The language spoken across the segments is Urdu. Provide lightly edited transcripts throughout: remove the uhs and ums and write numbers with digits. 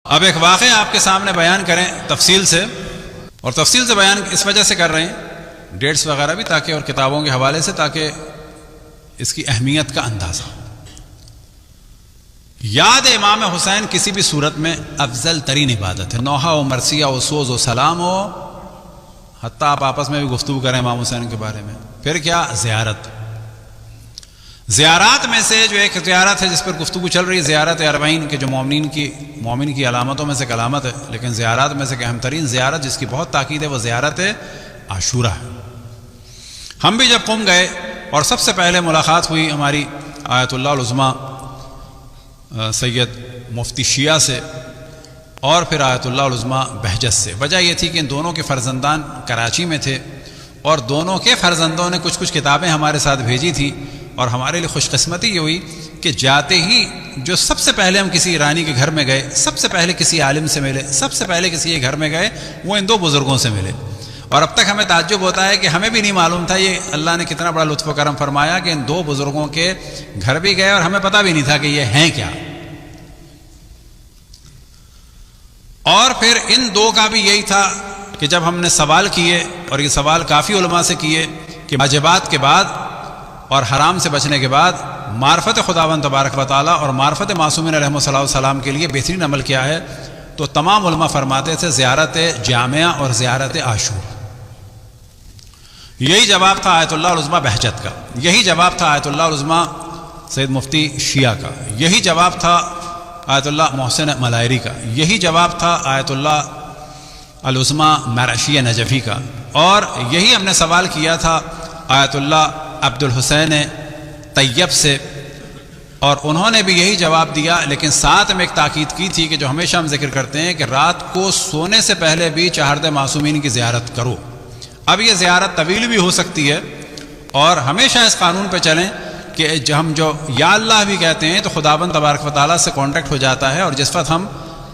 اب ایک واقعہ آپ کے سامنے بیان کریں تفصیل سے، اور تفصیل سے بیان اس وجہ سے کر رہے ہیں، ڈیٹس وغیرہ بھی تاکہ، اور کتابوں کے حوالے سے، تاکہ اس کی اہمیت کا اندازہ ہو۔ یاد امام حسین کسی بھی صورت میں افضل ترین عبادت ہے، نوحہ و مرثیہ و سوز و سلام ہو، حتیٰ آپ آپس میں بھی گفتگو کریں امام حسین کے بارے میں۔ پھر کیا؟ زیارت۔ زیارات میں سے جو ایک زیارت ہے جس پر گفتگو چل رہی ہے، زیارت اربعین کے جو مومن کی علامتوں میں سے ایک علامت ہے، لیکن زیارات میں سے ایک اہم ترین زیارت جس کی بہت تاکید ہے وہ زیارت عاشورہ ہے۔ ہم بھی جب قم گئے اور سب سے پہلے ملاقات ہوئی ہماری آیت اللہ العظمیٰ سید مفتی شیعہ سے، اور پھر آیت اللہ العظمیٰ بہجت سے۔ وجہ یہ تھی کہ ان دونوں کے فرزندان کراچی میں تھے، اور دونوں کے فرزندوں نے کچھ کتابیں ہمارے ساتھ بھیجی تھی، اور ہمارے لیے خوش قسمتی یہ ہوئی کہ جاتے ہی جو سب سے پہلے ہم کسی ایرانی کے گھر میں گئے، سب سے پہلے کسی عالم سے ملے، سب سے پہلے کسی کے گھر میں گئے، وہ ان دو بزرگوں سے ملے۔ اور اب تک ہمیں تعجب ہوتا ہے کہ ہمیں بھی نہیں معلوم تھا یہ اللہ نے کتنا بڑا لطف و کرم فرمایا کہ ان دو بزرگوں کے گھر بھی گئے اور ہمیں پتہ بھی نہیں تھا کہ یہ ہیں کیا۔ اور پھر ان دو کا بھی یہی تھا کہ جب ہم نے سوال کیے، اور یہ سوال کافی علماء سے کیے کہ واجبات کے بعد اور حرام سے بچنے کے بعد معرفت خداوند تبارک و تعالیٰ اور معرفت معصومین علیہ السلام کے لیے بہترین عمل کیا ہے، تو تمام علماء فرماتے تھے زیارت جامعہ اور زیارت عاشور۔ یہی جواب تھا آیت اللہ العظمیٰ بہجت کا، یہی جواب تھا آیت اللہ العظمیٰ سید مفتی شیعہ کا، یہی جواب تھا آیت اللہ محسن ملائری کا، یہی جواب تھا آیت اللہ العظمیٰ مرعشی نجفی کا، اور یہی ہم نے سوال کیا تھا آیت اللہ عبد الحسین طیب سے، اور انہوں نے بھی یہی جواب دیا، لیکن ساتھ میں ایک تاکید کی تھی کہ جو ہمیشہ ہم ذکر کرتے ہیں کہ رات کو سونے سے پہلے بھی چہاردہ معصومین کی زیارت کرو۔ اب یہ زیارت طویل بھی ہو سکتی ہے، اور ہمیشہ اس قانون پہ چلیں کہ ہم جو یا اللہ بھی کہتے ہیں تو خداوند تبارک و تعالیٰ سے کانٹیکٹ ہو جاتا ہے، اور جس وقت ہم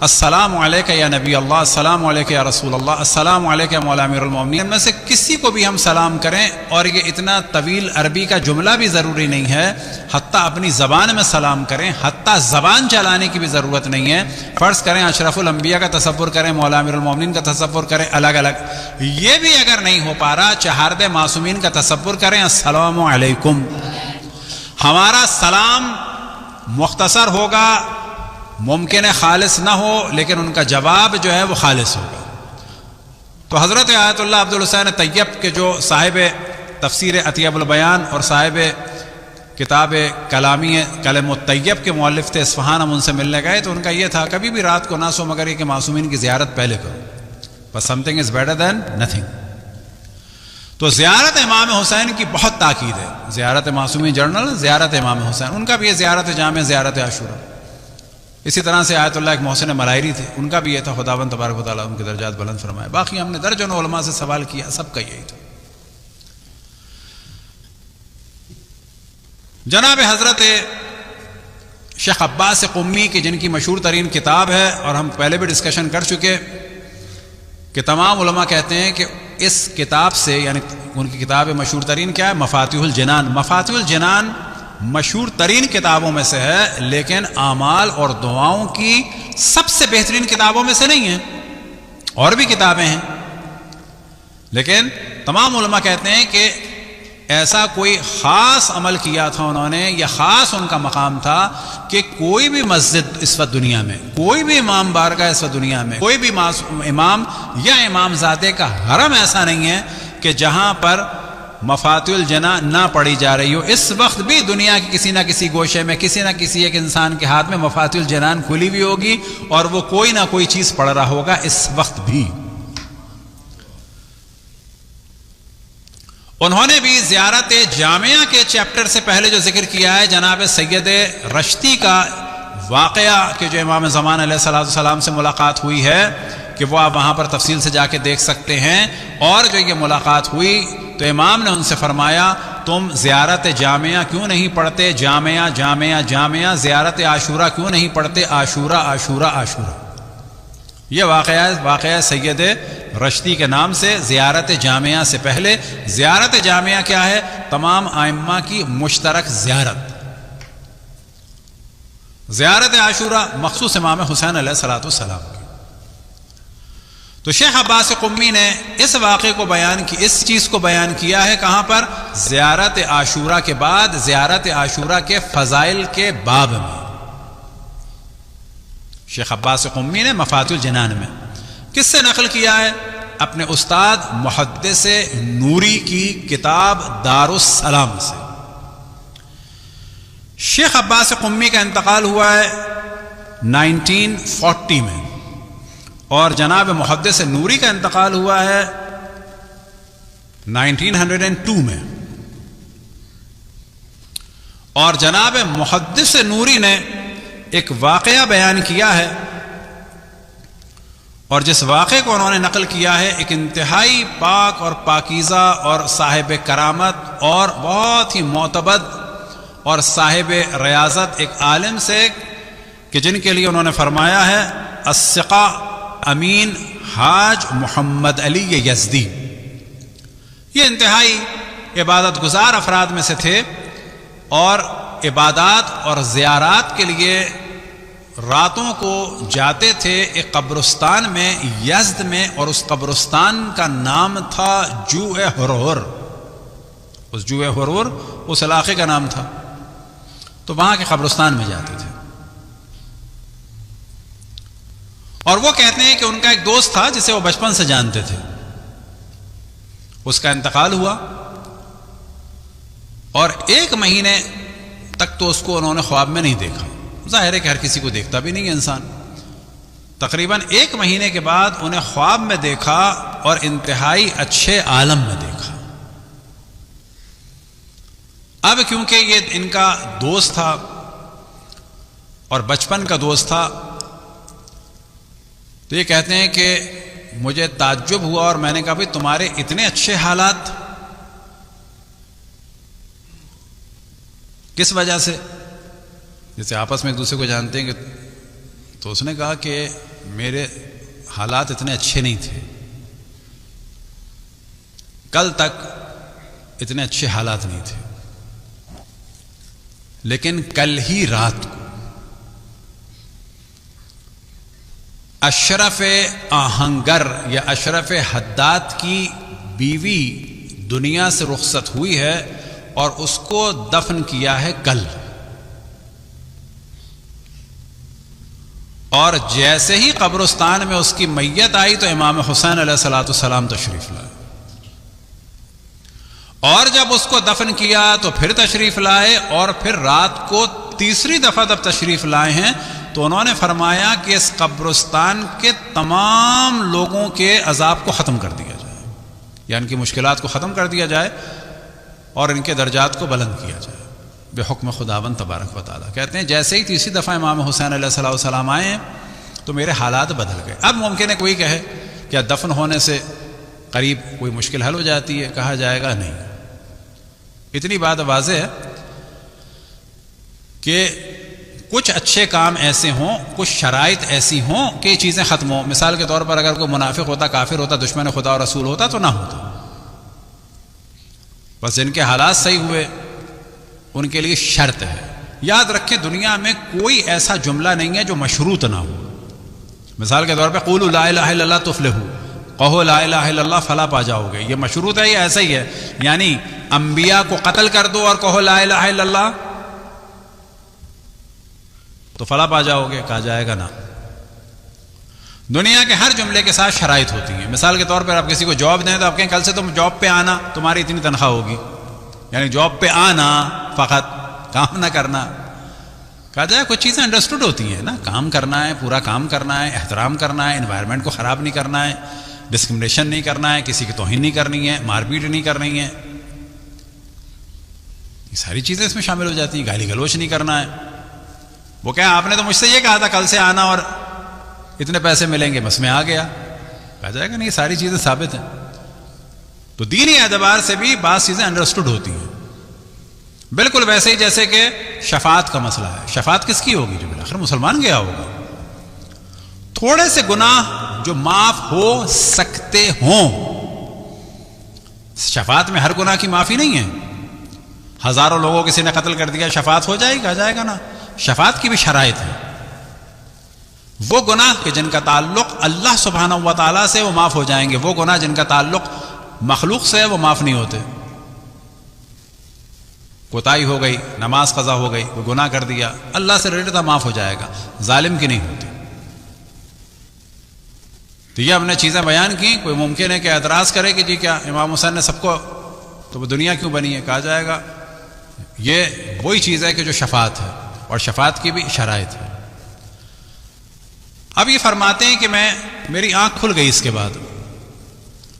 السلام علیکہ یا نبی اللہ، السلام علیکہ یا رسول اللہ، السلام علیکہ یا مولا امیر المومنین میں سے کسی کو بھی ہم سلام کریں، اور یہ اتنا طویل عربی کا جملہ بھی ضروری نہیں ہے، حتیٰ اپنی زبان میں سلام کریں، حتیٰ زبان چلانے کی بھی ضرورت نہیں ہے۔ فرض کریں اشرف الانبیاء کا تصور کریں، مولا امیر المومنین کا تصور کریں الگ الگ، یہ بھی اگر نہیں ہو پا رہا چہاردہ معصومین کا تصور کریں، السلام علیکم۔ ہمارا سلام مختصر ہوگا، ممکن ہے خالص نہ ہو، لیکن ان کا جواب جو ہے وہ خالص ہوگا۔ تو حضرت آیت اللہ عبد الحسین طیب کے جو صاحب تفسیر اطیب البیان اور صاحب کتاب کلامی کلم الطیب کے مؤلف تھے اصفہان، ہم ان سے ملنے گئے تو ان کا یہ تھا کبھی بھی رات کو نہ سو مگر یہ کہ معصومین کی زیارت پہلے کرو، بس something is better than nothing۔ تو زیارت امام حسین کی بہت تاکید ہے، زیارت معصومین جرنل، زیارت امام حسین، ان کا بھی یہ زیارت جامع، زیارت عاشورہ۔ اسی طرح سے آیت اللہ ایک محسن ملائری تھے، ان کا بھی یہ تھا خداوند تبارک و تعالیٰ ان کے درجات بلند فرمائے۔ باقی ہم نے درجنوں علماء سے سوال کیا، سب کا یہی تھا۔ جناب حضرت شیخ عباس قمی کی جن کی مشہور ترین کتاب ہے، اور ہم پہلے بھی ڈسکشن کر چکے کہ تمام علماء کہتے ہیں کہ اس کتاب سے، یعنی ان کی کتاب مشہور ترین کیا ہے؟ مفاتیح الجنان۔ مفاتیح الجنان مشہور ترین کتابوں میں سے ہے، لیکن اعمال اور دعاؤں کی سب سے بہترین کتابوں میں سے نہیں ہے، اور بھی کتابیں ہیں، لیکن تمام علماء کہتے ہیں کہ ایسا کوئی خاص عمل کیا تھا انہوں نے، یا خاص ان کا مقام تھا کہ کوئی بھی مسجد اس وقت دنیا میں، کوئی بھی امام بارگاہ اس وقت دنیا میں، کوئی بھی امام یا امام زادے کا حرم ایسا نہیں ہے کہ جہاں پر مفاتیح الجنان نہ پڑھی جا رہی ہو۔ اس وقت بھی دنیا کے کسی نہ کسی گوشے میں کسی نہ کسی ایک انسان کے ہاتھ میں مفاتیح الجنان کھلی ہوئی ہوگی، اور وہ کوئی نہ کوئی چیز پڑھ رہا ہوگا اس وقت بھی۔ انہوں نے بھی زیارت جامعہ کے چیپٹر سے پہلے جو ذکر کیا ہے جناب سید رشتی کا واقعہ کہ جو امام زمان علیہ السلام سے ملاقات ہوئی ہے، کہ وہ آپ وہاں پر تفصیل سے جا کے دیکھ سکتے ہیں، اور جو یہ ملاقات ہوئی تو امام نے ان سے فرمایا تم زیارت جامعہ کیوں نہیں پڑھتے؟ جامعہ جامعہ جامعہ، زیارت عاشورہ کیوں نہیں پڑھتے؟ عاشورہ عاشورہ عاشورہ۔ یہ واقعہ سید رشتی کے نام سے زیارت جامعہ سے پہلے۔ زیارت جامعہ کیا ہے؟ تمام ائمہ کی مشترک زیارت۔ زیارت عاشورہ مخصوص امام حسین علیہ الصلوۃ والسلام کی. تو شیخ عباس قمی نے اس واقعے کو بیان کی، اس چیز کو بیان کیا ہے کہاں پر؟ زیارت عاشورہ کے بعد، زیارت عاشورہ کے فضائل کے باب میں. شیخ عباس قمی نے مفاتیح الجنان میں کس سے نقل کیا ہے؟ اپنے استاد محدث نوری کی کتاب دار السلام سے. شیخ عباس قمی کا انتقال ہوا ہے 1940 میں، اور جناب محدث نوری کا انتقال ہوا ہے 1902 میں. اور جناب محدث نوری نے ایک واقعہ بیان کیا ہے، اور جس واقعے کو انہوں نے نقل کیا ہے ایک انتہائی پاک اور پاکیزہ اور صاحب کرامت اور بہت ہی معتبر اور صاحب ریاضت ایک عالم سے، کہ جن کے لیے انہوں نے فرمایا ہے الثقہ امین حاج محمد علی یزدی. یہ انتہائی عبادت گزار افراد میں سے تھے، اور عبادات اور زیارات کے لیے راتوں کو جاتے تھے ایک قبرستان میں یزد میں، اور اس قبرستان کا نام تھا جوع ہرور. اس جوع ہرور اس علاقے کا نام تھا. تو وہاں کے قبرستان میں جاتے تھے. اور وہ کہتے ہیں کہ ان کا ایک دوست تھا جسے وہ بچپن سے جانتے تھے. اس کا انتقال ہوا، اور 1 مہینے تک تو اس کو انہوں نے خواب میں نہیں دیکھا. ظاہر ہے کہ ہر کسی کو دیکھتا بھی نہیں ہے انسان. تقریباً 1 مہینے کے بعد انہیں خواب میں دیکھا، اور انتہائی اچھے عالم میں دیکھا. اب کیونکہ یہ ان کا دوست تھا اور بچپن کا دوست تھا، تو یہ کہتے ہیں کہ مجھے تعجب ہوا، اور میں نے کہا بھئی تمہارے اتنے اچھے حالات کس وجہ سے؟ جیسے آپس میں ایک دوسرے کو جانتے ہیں کہ، تو اس نے کہا کہ میرے حالات اتنے اچھے نہیں تھے، کل تک اتنے اچھے حالات نہیں تھے، لیکن کل ہی رات کو اشرف آہنگر یا اشرف حداد کی بیوی دنیا سے رخصت ہوئی ہے، اور اس کو دفن کیا ہے کل. اور جیسے ہی قبرستان میں اس کی میت آئی تو امام حسین علیہ الصلوۃ والسلام تشریف لائے، اور جب اس کو دفن کیا تو پھر تشریف لائے، اور پھر رات کو تیسری دفعہ جب تشریف لائے ہیں تو انہوں نے فرمایا کہ اس قبرستان کے تمام لوگوں کے عذاب کو ختم کر دیا جائے، یا ان کی مشکلات کو ختم کر دیا جائے، اور ان کے درجات کو بلند کیا جائے بحکم خداوند تبارک و تعالیٰ. کہتے ہیں جیسے ہی تیسری دفعہ امام حسین علیہ السلام آئے ہیں تو میرے حالات بدل گئے. اب ممکن ہے کوئی کہے کیا دفن ہونے سے قریب کوئی مشکل حل ہو جاتی ہے؟ کہا جائے گا نہیں. اتنی بات واضح ہے کہ کچھ اچھے کام ایسے ہوں، کچھ شرائط ایسی ہوں کہ یہ چیزیں ختم ہوں. مثال کے طور پر اگر کوئی منافق ہوتا، کافر ہوتا، دشمن خدا اور رسول ہوتا تو نہ ہوتا. بس جن کے حالات صحیح ہوئے ان کے لیے شرط ہے. یاد رکھیں دنیا میں کوئی ایسا جملہ نہیں ہے جو مشروط نہ ہو. مثال کے طور پہ قولوا لا الہ الا اللہ تفلحوا، کہو لا الہ الا اللہ فلاح پا جاؤ گے. یہ مشروط ہے یا ایسا ہی ہے؟ یعنی انبیاء کو قتل کر دو اور کہو لا الہ الا اللہ تو فلاح پا جاؤ گے؟ کہا جائے گا نا. دنیا کے ہر جملے کے ساتھ شرائط ہوتی ہیں. مثال کے طور پر آپ کسی کو جاب دیں تو آپ کہیں کل سے تم جاب پہ آنا، تمہاری اتنی تنخواہ ہوگی. یعنی جاب پہ آنا فقط، کام نہ کرنا. کہا جائے کچھ چیزیں انڈرسٹوڈ ہوتی ہیں نا، کام کرنا ہے، پورا کام کرنا ہے، احترام کرنا ہے، انوائرمنٹ کو خراب نہیں کرنا ہے، ڈسکرمنیشن نہیں کرنا ہے، کسی کی توہین نہیں کرنی ہے، مار پیٹ نہیں کرنی ہے. یہ ساری چیزیں اس میں شامل ہو جاتی ہیں. گالی گلوچ نہیں کرنا ہے. وہ کہا آپ نے تو مجھ سے یہ کہا تھا کل سے آنا اور اتنے پیسے ملیں گے، بس میں آ گیا. کہا جائے گا نہیں، یہ ساری چیزیں ثابت ہیں. تو دینی اعتبار سے بھی بعض چیزیں انڈرسٹوڈ ہوتی ہیں. بالکل ویسے ہی جیسے کہ شفاعت کا مسئلہ ہے. شفاعت کس کی ہوگی؟ جو بالآخر مسلمان گیا ہوگا. تھوڑے سے گناہ جو معاف ہو سکتے ہوں، شفاعت میں ہر گناہ کی معافی نہیں ہے. ہزاروں لوگوں کسی نے قتل کر دیا، شفاعت ہو جائے گی؟ کہا جائے گا نا. شفاعت کی بھی شرائط ہیں. وہ گناہ کہ جن کا تعلق اللہ سبحانہ و تعالیٰ سے وہ معاف ہو جائیں گے، وہ گناہ جن کا تعلق مخلوق سے ہے وہ معاف نہیں ہوتے. کوتاہی ہو گئی، نماز قضا ہو گئی، وہ گناہ کر دیا، اللہ سے ریلیٹڈ تھا، معاف ہو جائے گا، ظالم کی نہیں ہوتی. تو یہ ہم نے چیزیں بیان کی. کوئی ممکن ہے کہ اعتراض کرے کہ جی کیا امام حسین نے سب کو، تو وہ دنیا کیوں بنی ہے؟ کہا جائے گا یہ وہی چیز ہے کہ جو شفاعت ہے، اور شفاعت کی بھی شرائط ہے. اب یہ فرماتے ہیں کہ میری آنکھ کھل گئی اس کے بعد،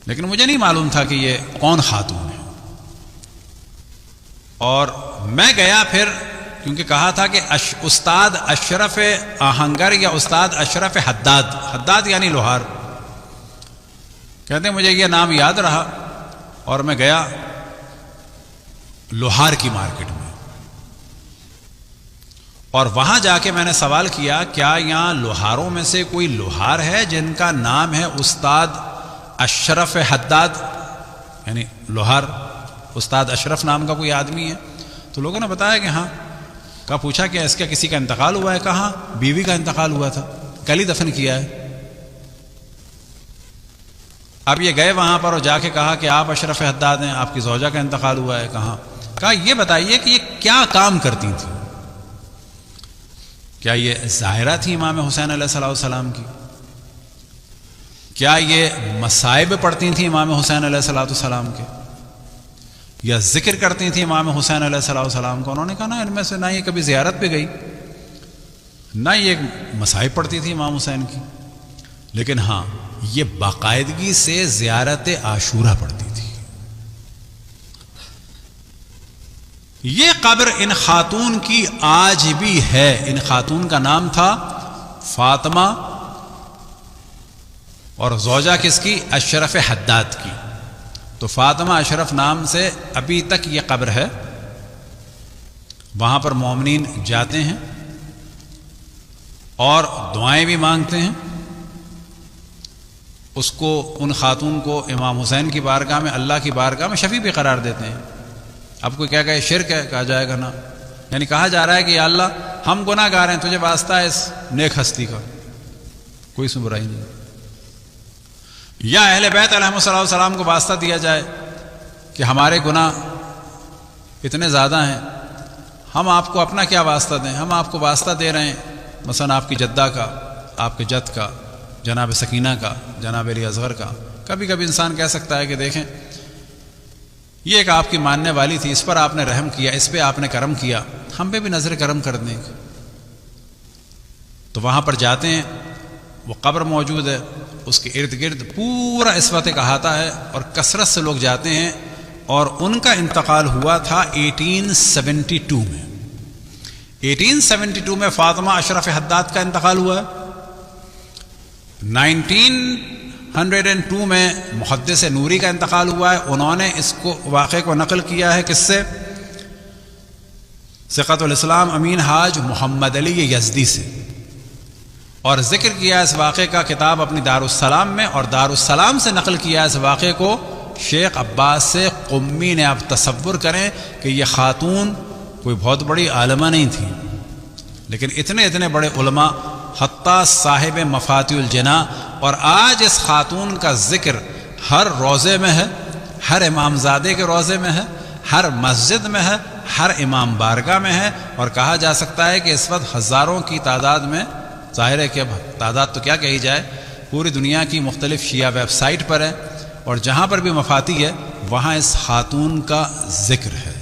لیکن مجھے نہیں معلوم تھا کہ یہ کون خاتون ہے. اور میں گیا پھر، کیونکہ کہا تھا کہ استاد اشرف آہنگر یا استاد اشرف حداد، حداد یعنی لوہار. کہتے ہیں مجھے یہ نام یاد رہا، اور میں گیا لوہار کی مارکیٹ میں، اور وہاں جا کے میں نے سوال کیا کیا یہاں لوہاروں میں سے کوئی لوہار ہے جن کا نام ہے استاد اشرف حداد، یعنی لوہار استاد اشرف نام کا کوئی آدمی ہے؟ تو لوگوں نے بتایا کہ ہاں. کہا پوچھا کہ اس کا کسی کا انتقال ہوا ہے؟ کہا بیوی کا انتقال ہوا تھا، کل ہی دفن کیا ہے. اب یہ گئے وہاں پر اور جا کے کہا کہ آپ اشرف حداد ہیں، آپ کی زوجہ کا انتقال ہوا ہے. کہا یہ بتائیے کہ یہ کیا کام کرتی تھیں؟ کیا یہ ظاہرہ تھی امام حسین علیہ السلام کی؟ کیا یہ مصائب پڑھتی تھیں امام حسین علیہ السلام کے؟ یا ذکر کرتی تھیں امام حسین علیہ السلام کو؟ انہوں نے کہا نا، ان میں سے نہ یہ کبھی زیارت پہ گئی، نہ یہ مصائب پڑھتی تھی امام حسین کی، لیکن ہاں یہ باقاعدگی سے زیارت عاشورہ پڑھتی تھی. یہ قبر ان خاتون کی آج بھی ہے. ان خاتون کا نام تھا فاطمہ، اور زوجہ کس کی؟ اشرف حداد کی. تو فاطمہ اشرف نام سے ابھی تک یہ قبر ہے. وہاں پر مومنین جاتے ہیں اور دعائیں بھی مانگتے ہیں. اس کو، ان خاتون کو امام حسین کی بارگاہ میں، اللہ کی بارگاہ میں شفیع بھی قرار دیتے ہیں. اب کوئی کہہ گئے شرک ہے، کہا جائے گا نا، یعنی کہا جا رہا ہے کہ یا اللہ ہم گناہ گار ہیں، تجھے واسطہ ہے اس نیک ہستی کا، کوئی اس میں برائی نہیں. یا اہل بیت علیہ السلام کو واسطہ دیا جائے کہ ہمارے گناہ اتنے زیادہ ہیں، ہم آپ کو اپنا کیا واسطہ دیں، ہم آپ کو واسطہ دے رہے ہیں مثلا آپ کی جدہ کا، آپ کے جد کا، جناب سکینہ کا، جناب علی اصغر کا. کبھی کبھی انسان کہہ سکتا ہے کہ دیکھیں یہ ایک آپ کی ماننے والی تھی، اس پر آپ نے رحم کیا، اس پہ آپ نے کرم کیا، ہم پہ بھی نظر کرم کر دیں. تو وہاں پر جاتے ہیں، وہ قبر موجود ہے، اس کے ارد گرد پورا اسوت احاطہ ہے، اور کثرت سے لوگ جاتے ہیں. اور ان کا انتقال ہوا تھا 1872 میں. 1872 میں فاطمہ اشرف حداد کا انتقال ہوا ہے. 1902 میں محدث نوری کا انتقال ہوا ہے. انہوں نے اس کو واقعے کو نقل کیا ہے کس سے؟ ثقۃ الاسلام امین حاج محمد علی یزدی سے، اور ذکر کیا اس واقعے کا کتاب اپنی دارالسلام میں، اور دارالسلام سے نقل کیا اس واقعے کو شیخ عباس سے قمی نے. آپ تصور کریں کہ یہ خاتون کوئی بہت بڑی عالمہ نہیں تھی، لیکن اتنے بڑے علماء، حتیٰ صاحب مفاتیح الجناح. اور آج اس خاتون کا ذکر ہر روضے میں ہے، ہر امام زادے کے روضے میں ہے، ہر مسجد میں ہے، ہر امام بارگاہ میں ہے. اور کہا جا سکتا ہے کہ اس وقت ہزاروں کی تعداد میں، ظاہر ہے کہ اب تعداد تو کیا کہی جائے، پوری دنیا کی مختلف شیعہ ویب سائٹ پر ہے، اور جہاں پر بھی مفاتی ہے وہاں اس خاتون کا ذکر ہے.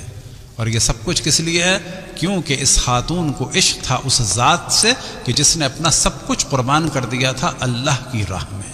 اور یہ سب کچھ کس لیے ہے؟ کیونکہ اس خاتون کو عشق تھا اس ذات سے کہ جس نے اپنا سب کچھ قربان کر دیا تھا اللہ کی راہ میں.